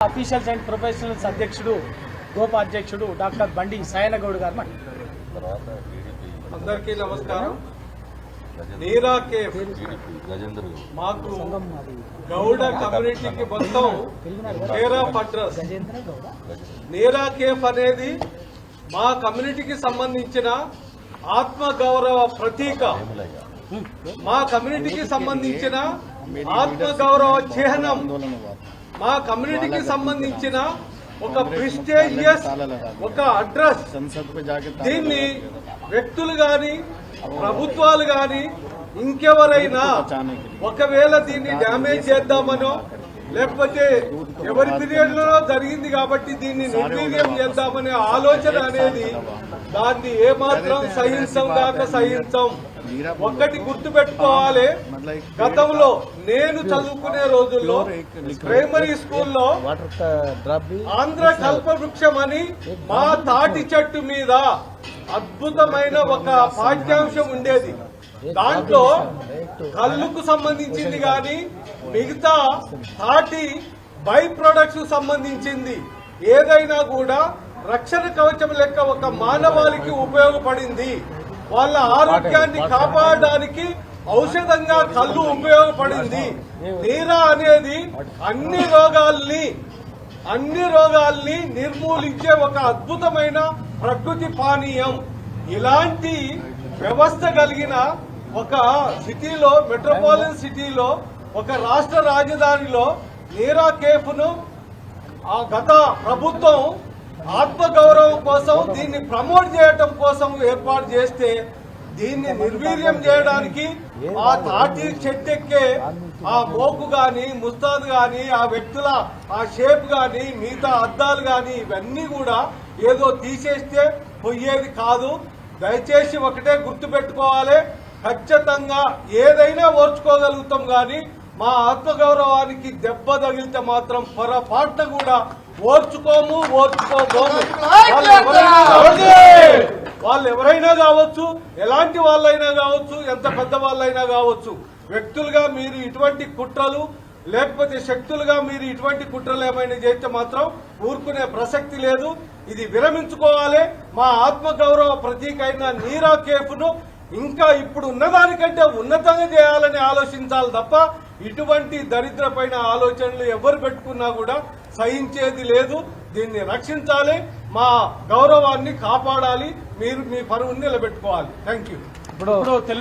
Officials and professionals అధ్యక్షుడు గోపాధ్యక్షుడు doctor బండి సాయనగౌడ్ గారు అందరికీ నమస్కారం. నీరా కేఫ్ మాకు గౌడ కమ్యూనిటీకి మొత్తం care of address. Neera cafe అనేది మా కమ్యూనిటీకి సంబంధించిన ఆత్మగౌరవ ప్రతీక, మా కమ్యూనిటీకి సంబంధించిన ఆత్మగౌరవ చిహ్నం, మా కమ్యూనిటీకి సంబంధించిన ఒక ప్రిస్టేజియస్ ఒక అడ్రస్. దీన్ని వ్యక్తులు గాని ప్రభుత్వాలు గాని ఇంకెవరైనా ఒకవేళ దీన్ని డ్యామేజ్ చేద్దామనో లేకపోతే ఎవరి పీరియడ్ లో జరిగింది కాబట్టి దీన్ని నిర్వీర్యం చేద్దామనే ఆలోచన అనేది దాన్ని ఏమాత్రం సహించం. ఒక్కటి గుర్తు పెట్టుకోవాలి, గతంలో నేను చదువుకునే రోజుల్లో ప్రైమరీ స్కూల్లో ఆంధ్ర కల్పవృక్షం అని మా తాటి చెట్టు మీద అద్భుతమైన ఒక పాఠ్యాంశం ఉండేది. దాంట్లో కళ్ళుకు సంబంధించింది గాని మిగతా తాటి బై ప్రొడక్ట్స్ సంబంధించింది ఏదైనా కూడా రక్షణ కవచం లెక్క ఒక మానవాళికి ఉపయోగపడింది. వాళ్ళ ఆరోగ్యాన్ని కాపాడడానికి ఔషధంగా కళ్ళు ఉపయోగపడింది. నీరా అనేది అన్ని రోగాల్ని నిర్మూలించే ఒక అద్భుతమైన ప్రకృతి పానీయం. ఇలాంటి వ్యవస్థ కలిగిన ఒక సిటీలో, మెట్రోపాలిటన్ సిటీలో, ఒక రాష్ట్ర రాజధానిలో నీరా కేఫ్ ను గత ప్రభుత్వం ఆత్మగౌరవం కోసం దీన్ని ప్రమోట్ చేయడం కోసం ఏర్పాటు చేస్తే దీన్ని నిర్వీర్యం చేయడానికి ఆ తాటి చెట్టెక్కే ఆ మోకు గాని, ముస్తాద్ గాని, ఆ వ్యక్తుల ఆ షేప్ గాని, మిగతా అద్దాలు గాని ఇవన్నీ కూడా ఏదో తీసేస్తే పోయేది కాదు. దయచేసి ఒకటే గుర్తు పెట్టుకోవాలి, ఖచ్చితంగా ఏదైనా ఓర్చుకోగలుగుతాం గాని మా ఆత్మగౌరవానికి దెబ్బ తగిలితే మాత్రం పొరపాటున కూడా ఓర్చుకోము. వాళ్ళు ఎవరైనా కావచ్చు, ఎలాంటి వాళ్ళైనా కావచ్చు, ఎంత పెద్ద వాళ్ళైనా కావచ్చు, వ్యక్తులుగా మీరు ఇటువంటి కుట్రలు లేకపోతే శక్తులుగా మీరు ఇటువంటి కుట్రలు ఏమైనా చేస్తే మాత్రం ఊరుకునే ప్రసక్తి లేదు. ఇది విరమించుకోవాలి. మా ఆత్మగౌరవ ప్రతీక అయిన నీరా కేఫ్ ను ఇంకా ఇప్పుడు ఉన్నదానికంటే ఉన్నతంగా చేయాలని ఆలోచించాలి తప్ప ఇటువంటి దరిద్రపైన ఆలోచనలు ఎవరు పెట్టుకున్నా కూడా సహించేది లేదు. దీన్ని రక్షించాలి, మా గౌరవాన్ని కాపాడాలి, మీరు మీ పరువుని నిలబెట్టుకోవాలి. Thank you.